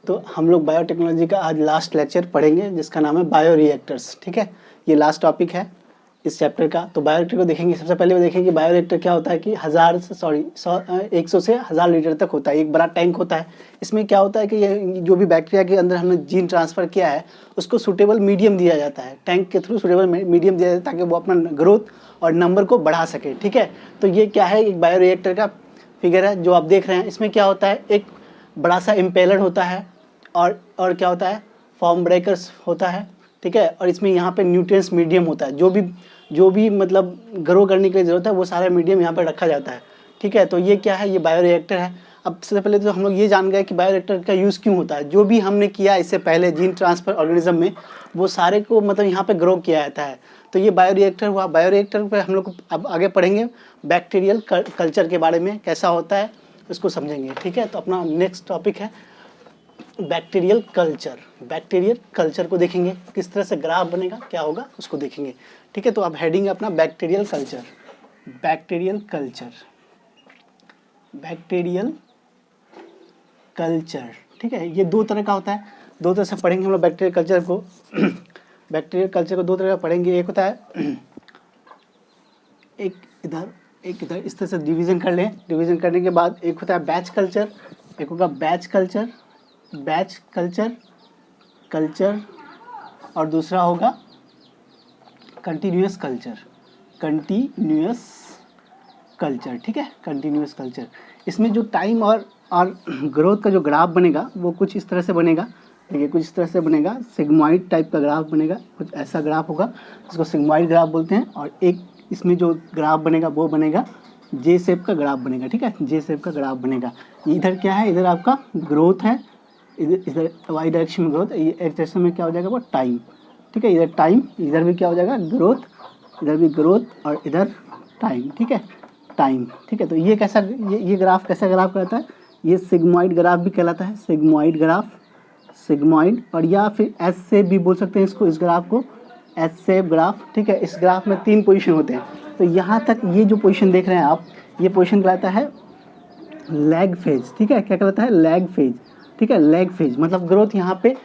तो हम लोग बायोटेक्नोलॉजी का आज लास्ट लेक्चर पढ़ेंगे जिसका नाम है बायो रिएक्टर्स। ठीक है, ये लास्ट टॉपिक है इस चैप्टर का। तो बायोरिएक्टर को देखेंगे। सबसे पहले वो देखेंगे कि बायोरिएक्टर क्या होता है कि 100 से 1000 लीटर तक होता है। एक बड़ा टैंक होता है। इसमें क्या होता है कि ये जो भी बैक्टीरिया के अंदर हमने जीन ट्रांसफ़र किया है उसको सूटेबल मीडियम दिया जाता है। टैंक के थ्रू सूटेबल मीडियम दिया जाता है ताकि वो अपना ग्रोथ और नंबर को बढ़ा सके। ठीक है, तो ये क्या है, एक बायोरिएक्टर का फिगर है जो आप देख रहे हैं। इसमें क्या होता है, एक बड़ा सा इम्पेलर होता है और क्या होता है, फॉर्म ब्रेकर्स होता है। ठीक है, और इसमें यहाँ पे न्यूट्रिएंट्स मीडियम होता है। जो भी मतलब ग्रो करने के लिए ज़रूरत है वो सारा मीडियम यहाँ पर रखा जाता है। ठीक है, तो ये क्या है, ये बायोरिएक्टर है। अब सबसे पहले तो हम लोग ये जान गए कि बायोरिएक्टर का यूज़ क्यों होता है। जो भी हमने किया इससे पहले जीन ट्रांसफ़र ऑर्गेनिज्म में वो सारे को मतलब यहाँ पे ग्रो किया जाता है। तो ये बायोरिएक्टर हुआ। बायोरिएक्टर पे हम लोग अब आगे पढ़ेंगे बैक्टीरियल कल्चर के बारे में, कैसा होता है उसको समझेंगे। ठीक है, तो अपना नेक्स्ट टॉपिक है बैक्टीरियल कल्चर। बैक्टीरियल कल्चर को देखेंगे, किस तरह से ग्राफ बनेगा, क्या होगा उसको देखेंगे। ठीक है, तो अब हेडिंग है अपना bacterial culture. Bacterial culture, bacterial culture. ठीक है, ये दो तरह का होता है। दो तरह से पढ़ेंगे हम लोग बैक्टीरियल कल्चर को। बैक्टीरियल कल्चर को दो तरह का पढ़ेंगे। एक होता है एक इधर इस तरह से डिवीज़न कर लें। डिवीज़न करने के बाद एक होता है बैच कल्चर, एक होगा बैच कल्चर, कल्चर और दूसरा होगा कंटिन्यूअस कल्चर, ठीक है, कंटिन्यूअस कल्चर। इसमें जो टाइम और ग्रोथ का जो ग्राफ बनेगा वो कुछ इस तरह से बनेगा। देखिए, कुछ इस तरह से बनेगा, सिग्मॉइड टाइप का ग्राफ बनेगा। कुछ ऐसा ग्राफ होगा जिसको सिग्मॉइड ग्राफ बोलते हैं। और एक इसमें जो ग्राफ बनेगा वो बनेगा जे शेप का ग्राफ बनेगा। ठीक है, जे शेप का ग्राफ बनेगा। इधर क्या है, इधर आपका ग्रोथ है, इधर वाई डायरेक्शन में ग्रोथ, ये एक्स डायरेक्शन में क्या हो जाएगा वो टाइम। ठीक है, इधर टाइम, इधर भी क्या हो जाएगा ग्रोथ, इधर भी ग्रोथ और इधर टाइम। ठीक है, टाइम। ठीक है, तो ये कैसा, ये ग्राफ कैसा ग्राफ कहलाता है, ये सिग्मॉइड ग्राफ भी कहलाता है। सिग्मॉइड ग्राफ, सिग्मॉइड, और या फिर एस शेप भी बोल सकते हैं इसको, इस ग्राफ को एस शेप ग्राफ। ठीक है, इस ग्राफ में 3 पोजीशन होते हैं। तो यहाँ तक ये जो पोजीशन देख रहे हैं आप, ये पोजीशन कहलाता है लैग फेज। ठीक है, क्या कहलाता है, लैग फेज। ठीक है, लैग फेज मतलब ग्रोथ यहाँ पे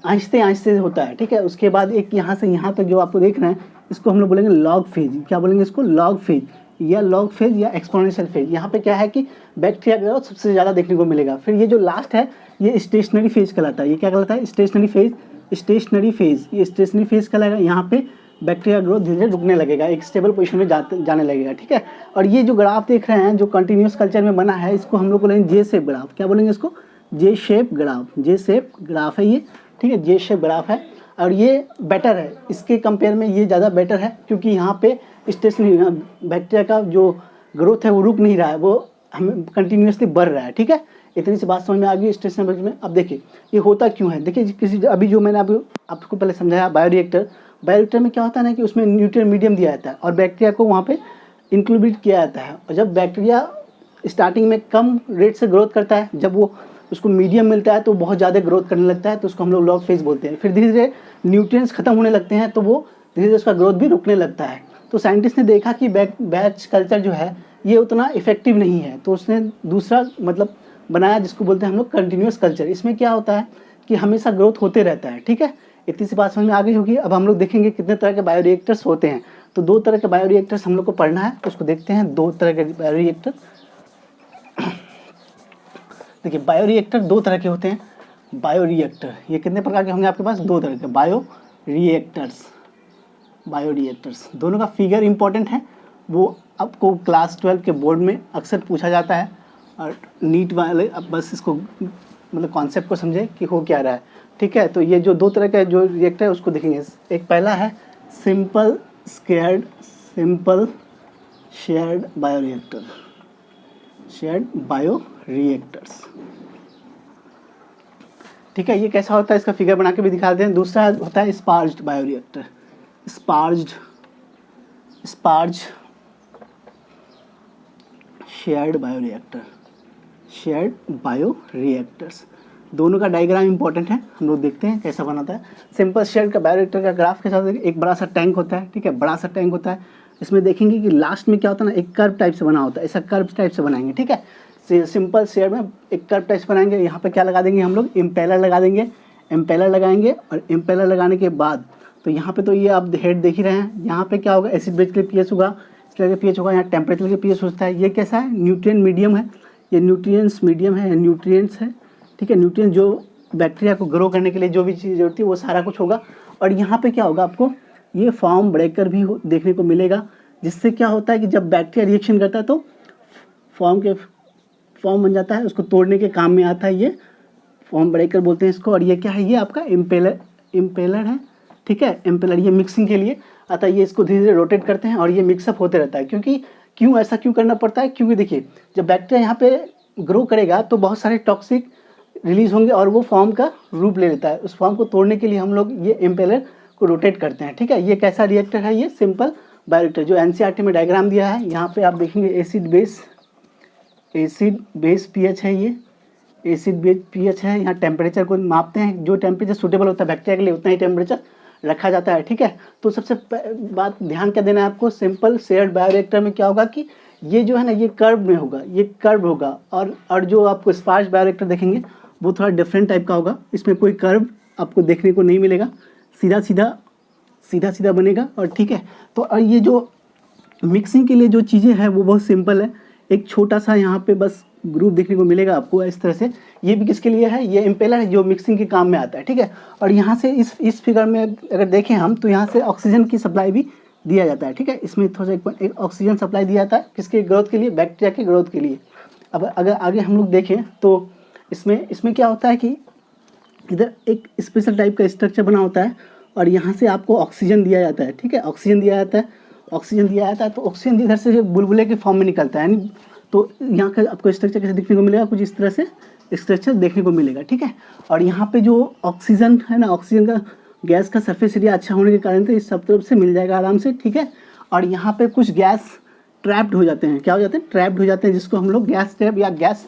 आहिस्ते आहिस्ते होता है। ठीक है, उसके बाद एक यहाँ से यहाँ तक जो आपको देख रहे हैं इसको हम लोग बोलेंगे लॉग फेज। क्या बोलेंगे इसको, लॉग फेज या लॉग फेज या एक्सपोनेंशियल फेज। यहाँ पे क्या है कि बैक्टीरिया ग्रोथ सबसे ज़्यादा देखने को मिलेगा। फिर ये जो लास्ट है ये स्टेशनरी फेज कहलाता है। ये क्या कहलाता है, स्टेशनरी फेज। स्टेशनरी फेज, ये स्टेशनरी फेज कहलाएगा। यहाँ पे बैक्टीरिया ग्रोथ धीरे धीरे रुकने लगेगा, एक स्टेबल पोजीशन में जाने लगेगा। ठीक है, और ये जो ग्राफ देख रहे हैं जो कंटिन्यूस कल्चर में बना है इसको हम लोग बोलेंगे जे शेप ग्राफ। क्या बोलेंगे इसको, जे शेप ग्राफ। जे शेप ग्राफ है ये। ठीक है, जे शेप ग्राफ है और ये बेटर है, इसके कंपेयर में ये ज़्यादा बेटर है क्योंकि यहाँ पे स्टेशनरी बैक्टीरिया का जो ग्रोथ है वो रुक नहीं रहा है, वो हमें कंटिन्यूसली बढ़ रहा है। ठीक है, इतनी सी बात समझ में आ गई स्टेशनरी में। अब देखिए ये होता क्यों है। देखिए किसी अभी जो मैंने आपको पहले समझाया बायोरिएक्टर में क्या होता है ना कि उसमें न्यूट्रिएंट मीडियम दिया जाता है और बैक्टीरिया को वहाँ पे इंक्लूड किया जाता है। और जब बैक्टीरिया स्टार्टिंग में कम रेट से ग्रोथ करता है, जब वो उसको मीडियम मिलता है तो बहुत ज़्यादा ग्रोथ करने लगता है, तो उसको हम लोग लॉग फेज बोलते हैं। फिर धीरे धीरे न्यूट्रिएंट्स खत्म होने लगते हैं तो वो धीरे धीरे उसका ग्रोथ भी रुकने लगता है। तो साइंटिस्ट ने देखा कि बैच कल्चर जो है ये उतना इफेक्टिव नहीं है, तो उसने दूसरा मतलब बनाया जिसको बोलते हैं हम लोग कंटिन्यूस कल्चर। इसमें क्या होता है कि हमेशा ग्रोथ होते रहता है। ठीक है, इतनी सी बात समझ में आ गई होगी। अब हम लोग देखेंगे कितने तरह के बायोरिएक्टर्स होते हैं। तो 2 तरह के बायोरिएक्टर्स हम लोग को पढ़ना है, तो उसको देखते हैं। 2 तरह के बायोरिएक्टर। देखिए, बायोरिएक्टर 2 तरह के होते हैं। बायोरिएक्टर ये कितने प्रकार के होंगे आपके पास, 2 तरह के बायोरिएक्टर्स। दोनों का फिगर इंपॉर्टेंट है, वो आपको क्लास 12 के बोर्ड में अक्सर पूछा जाता है। और नीट वाले अब बस इसको मतलब कॉन्सेप्ट को समझे कि हो क्या रहा है। ठीक है, तो ये जो 2 तरह का जो रिएक्टर है उसको देखेंगे। एक पहला है सिंपल शेयर्ड बायोरिएक्टर्स। ठीक है, ये कैसा होता है इसका फिगर बना के भी दिखाते हैं। दूसरा होता है sparged bioreactor. Sparge shared bioreactors. दोनों का डायग्राम इंपॉर्टेंट है, हम लोग देखते हैं कैसा बनाता है। सिंपल शेयर्ड का बायोरिएक्टर का ग्राफ के साथ एक बड़ा सा टैंक होता है। ठीक है, बड़ा सा टैंक होता है। इसमें देखेंगे कि लास्ट में क्या होता है ना, एक कर्व टाइप से बना होता है। ऐसा कर्व टाइप से बनाएंगे। ठीक है, सिंपल शेयर में एक कर्व टेस्ट बनाएंगे। यहाँ पे क्या लगा देंगे हम लोग, इम्पेलर लगा देंगे, इम्पेलर लगाएंगे। और इम्पेलर लगाने के बाद तो यहाँ पे तो ये आप हेड देख ही रहे हैं, यहाँ पे क्या होगा, एसिड बेस के लिए पीएच होगा, इसके लिए पीएच होगा, यहाँ टेम्परेचर के पीएच होता है। ये कैसा है, न्यूट्रिएंट मीडियम है, ये न्यूट्रिएंट्स मीडियम है, न्यूट्रिएंट्स है, ठीक है। न्यूट्रिएंट जो बैक्टीरिया को ग्रो करने के लिए जो भी चीज़ जरूरत है वो सारा कुछ होगा। और यहाँ पे क्या होगा, आपको ये फॉर्म ब्रेकर भी देखने को मिलेगा, जिससे क्या होता है कि जब बैक्टीरिया रिएक्शन करता है तो फॉर्म बन जाता है, उसको तोड़ने के काम में आता है, ये फॉर्म ब्रेकर बोलते हैं इसको। और ये क्या है, ये आपका इम्पेलर है, ठीक है। इम्पेलर ये मिक्सिंग के लिए आता है, ये इसको धीरे धीरे रोटेट करते हैं और ये मिक्सअप होते रहता है। क्यों ऐसा क्यों करना पड़ता है, क्योंकि देखिए जब बैक्टीरिया यहाँ पे ग्रो करेगा तो बहुत सारे टॉक्सिक रिलीज होंगे और वो फॉर्म का रूप ले लेता है। उस फॉर्म को तोड़ने के लिए हम लोग ये इम्पेलर को रोटेट करते हैं, ठीक है। ये कैसा रिएक्टर है, ये सिंपल बायोरिएक्टर जो एनसीईआरटी में डायग्राम दिया है। यहाँ पे आप देखेंगे एसिड बेस पीएच है, ये एसिड बेस पीएच है। यहाँ टेम्परेचर को मापते हैं, जो टेम्परेचर सूटेबल होता है बैक्टीरिया के लिए उतना ही टेम्परेचर रखा जाता है, ठीक है। तो सबसे बात ध्यान क्या देना है आपको, सिंपल शेयर्ड बायोरिएक्टर में क्या होगा कि ये जो है ना, ये कर्व में होगा, ये कर्व होगा। और जो आपको स्पार्ज बायोरिएक्टर देखेंगे वो थोड़ा डिफरेंट टाइप का होगा, इसमें कोई कर्व आपको देखने को नहीं मिलेगा, सीधा सीधा बनेगा। और ठीक है, तो और ये जो मिक्सिंग के लिए जो चीज़ें हैं वो बहुत सिंपल है। एक छोटा सा यहाँ पे बस ग्रुप देखने को मिलेगा आपको इस तरह से। ये भी किसके लिए है, ये इम्पेलर है जो मिक्सिंग के काम में आता है, ठीक है। और यहाँ से इस फिगर में अगर देखें हम तो यहाँ से ऑक्सीजन की सप्लाई भी दिया जाता है, ठीक है। इसमें थोड़ा सा एक ऑक्सीजन सप्लाई दिया जाता है, किसके ग्रोथ के लिए, बैक्टीरिया के ग्रोथ के लिए। अब अगर आगे हम लोग देखें तो इसमें क्या होता है कि इधर एक स्पेशल टाइप का स्ट्रक्चर बना होता है और यहाँ से आपको ऑक्सीजन दिया जाता है, ठीक है। ऑक्सीजन दिया जाता है तो ऑक्सीजन इधर से बुलबुले के फॉर्म में निकलता है, यानी तो यहाँ का आपको स्ट्रक्चर कैसे देखने को मिलेगा, कुछ इस तरह से स्ट्रक्चर देखने को मिलेगा, ठीक है। और यहाँ पे जो ऑक्सीजन है ना, ऑक्सीजन का गैस का सरफेस एरिया अच्छा होने के कारण से इस सब तरफ से मिल जाएगा आराम से, ठीक है। और यहाँ पे कुछ गैस ट्रैप्ड हो जाते हैं, क्या हो जाते हैं, ट्रैप्ड हो जाते हैं, जिसको हम लोग गैस ट्रैप या गैस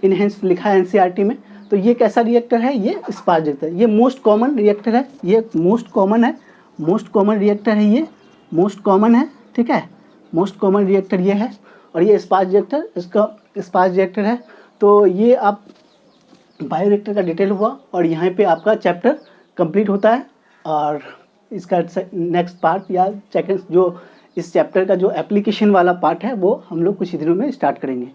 इनहेंस लिखा है एनसीईआरटी में। तो ये कैसा रिएक्टर है, ये स्पार्ज रिएक्टर, ये मोस्ट कॉमन रिएक्टर है, ये मोस्ट कॉमन रिएक्टर है, ये मोस्ट कॉमन है, ठीक है। मोस्ट कॉमन रिएक्टर ये है और ये स्पार्ज रिएक्टर, इसका स्पार्ज रिएक्टर है। तो ये आप बायोरिएक्टर का डिटेल हुआ और यहाँ पे आपका चैप्टर कंप्लीट होता है। और इसका नेक्स्ट पार्ट या सेकंड जो इस चैप्टर का जो एप्लीकेशन वाला पार्ट है वो हम लोग कुछ ही दिनों में स्टार्ट करेंगे।